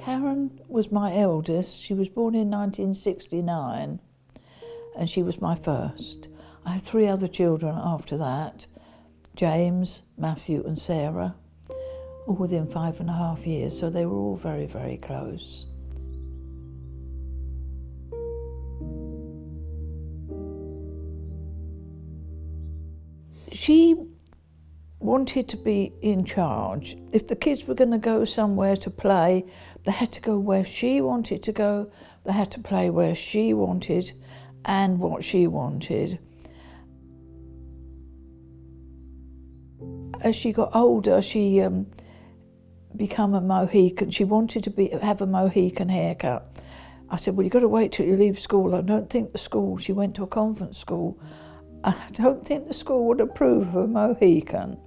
Karen was my eldest. She was born in 1969 and she was my first. I had 3 other children after that, James, Matthew and Sarah, all within 5.5 years, so they were all very, very close. She wanted to be in charge. If the kids were going to go somewhere to play, they had to go where she wanted to go, they had to play where she wanted and what she wanted. As she got older, she became a Mohican. She wanted to have a Mohican haircut. I said, well, you've got to wait till you leave school. I don't think the school, she went to a convent school, and I don't think the school would approve of a Mohican.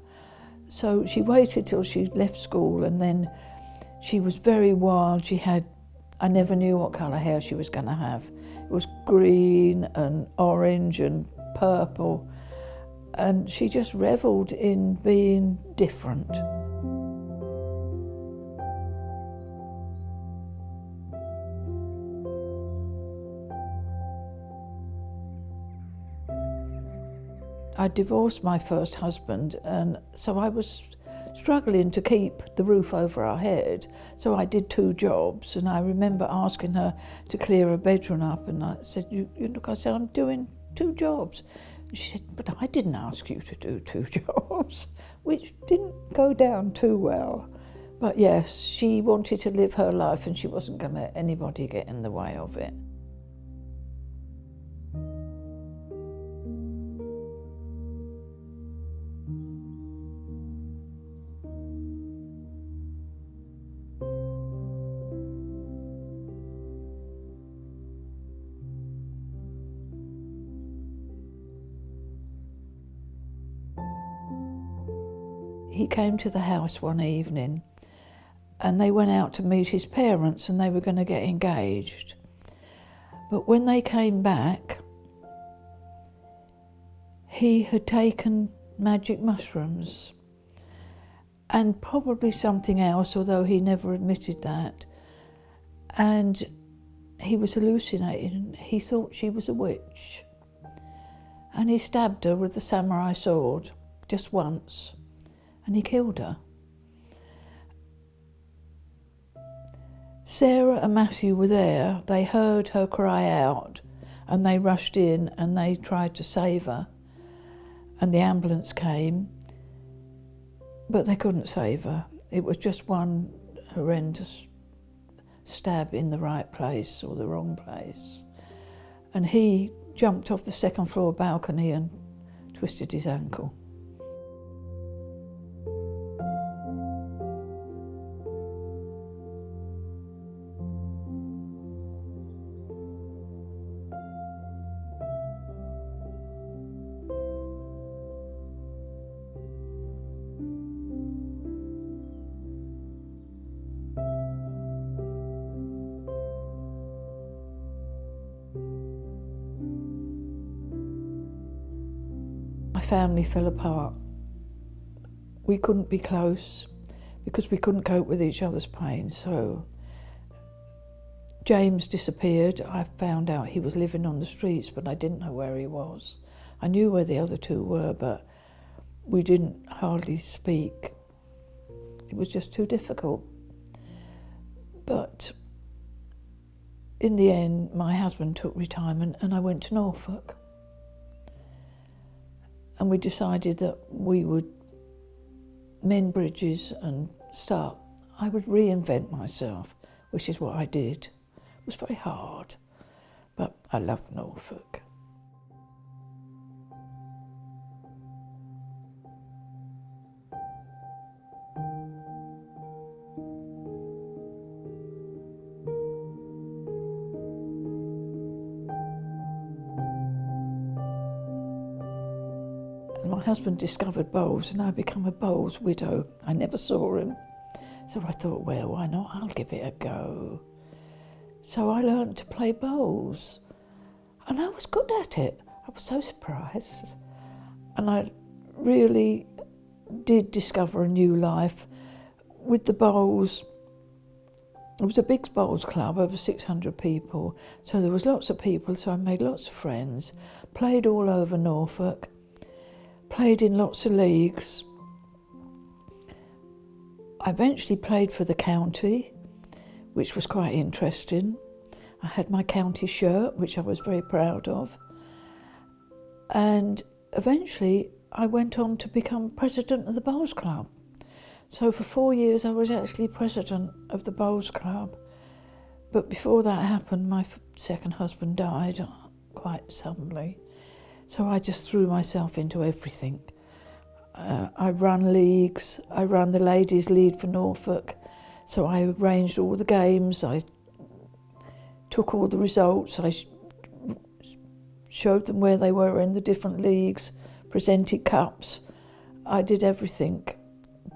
So she waited till she left school, and then she was very wild. I never knew what colour hair she was going to have. It was green and orange and purple, and she just revelled in being different. I divorced my first husband, and so I was struggling to keep the roof over our head. So I did 2 jobs, and I remember asking her to clear her bedroom up, and I said, you look, I said, I'm doing 2 jobs. And she said, but I didn't ask you to do 2 jobs, which didn't go down too well. But yes, she wanted to live her life, and she wasn't going to let anybody get in the way of it. He came to the house one evening and they went out to meet his parents and they were going to get engaged. But when they came back, he had taken magic mushrooms and probably something else, although he never admitted that. And he was hallucinating. He thought she was a witch. And he stabbed her with the samurai sword just once. And he killed her. Sarah and Matthew were there. They heard her cry out and they rushed in and they tried to save her. And the ambulance came, but they couldn't save her. It was just one horrendous stab in the right place or the wrong place. And he jumped off the 2nd floor balcony and twisted his ankle. My family fell apart. We couldn't be close because we couldn't cope with each other's pain. So James disappeared. I found out he was living on the streets, but I didn't know where he was. I knew where the other 2 were, but we didn't hardly speak. It was just too difficult. But in the end, my husband took retirement and I went to Norfolk. And we decided that we would mend bridges and start. I would reinvent myself, which is what I did. It was very hard, but I loved Norfolk. My husband discovered bowls and I became a bowls widow. I never saw him. So I thought, well, why not? I'll give it a go. So I learned to play bowls and I was good at it. I was so surprised. And I really did discover a new life. With the bowls, It was a big bowls club, over 600 people, so there was lots of people, so I made lots of friends, played all over Norfolk, played in lots of leagues. I eventually played for the county, which was quite interesting. I had my county shirt, which I was very proud of. And eventually I went on to become president of the bowls club. So for 4 years I was actually president of the bowls club. But before that happened, my second husband died quite suddenly. So I just threw myself into everything. I run leagues, I ran the ladies' league for Norfolk. So I arranged all the games, I took all the results, I showed them where they were in the different leagues, presented cups. I did everything.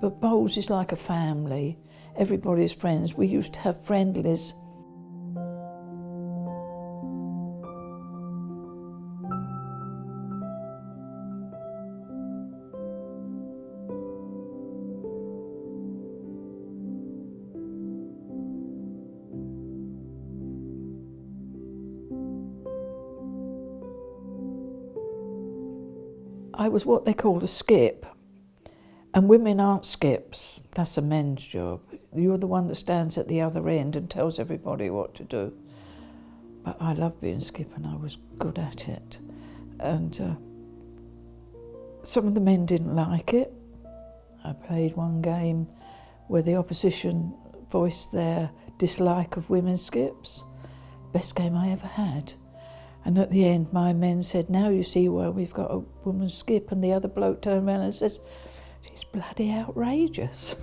But bowls is like a family. Everybody's friends. We used to have friendlies. I was what they called a skip. And women aren't skips, that's a men's job. You're the one that stands at the other end and tells everybody what to do. But I loved being skip and I was good at it. And some of the men didn't like it. I played one game where the opposition voiced their dislike of women's skips. Best game I ever had. And at the end my men said, now you see why we've got a woman's skip. And the other bloke turned around and says, she's bloody outrageous.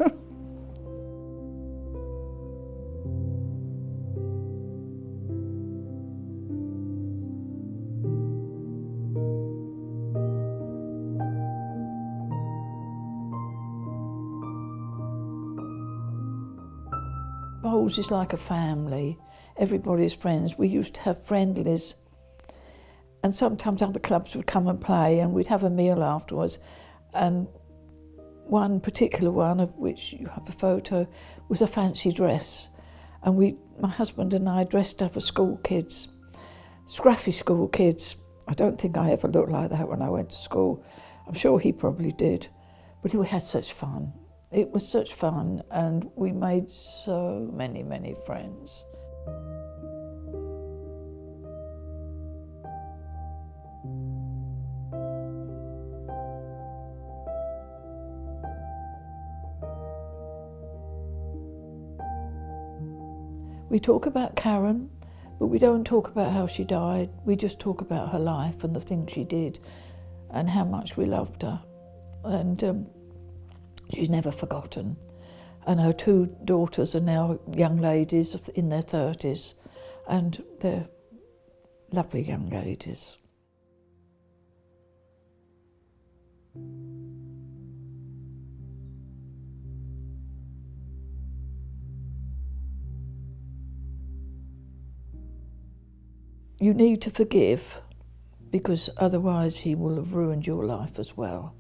Bowls is like a family. Everybody's friends. We used to have friendlies. And sometimes other clubs would come and play and we'd have a meal afterwards. And one particular one, of which you have a photo, was a fancy dress. And my husband and I dressed up as school kids, scruffy school kids. I don't think I ever looked like that when I went to school. I'm sure he probably did. But we had such fun. It was such fun and we made so many, many friends. We talk about Karen, but we don't talk about how she died. We just talk about her life and the things she did and how much we loved her. And she's never forgotten. And her two daughters are now young ladies in their 30s, and they're lovely young ladies. You need to forgive, because otherwise he will have ruined your life as well.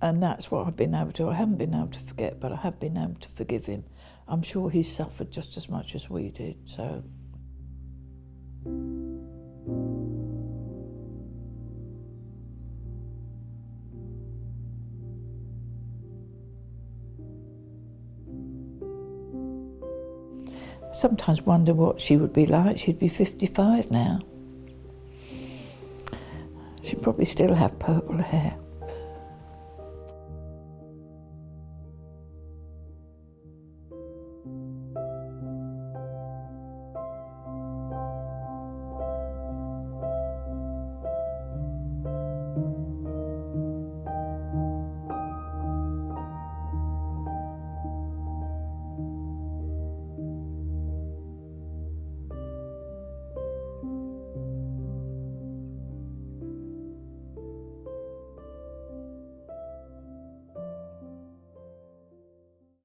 And that's what I've been able to do. I haven't been able to forget, but I have been able to forgive him. I'm sure he's suffered just as much as we did, so. Sometimes wonder what she would be like. She'd be 55 now. She'd probably still have purple hair.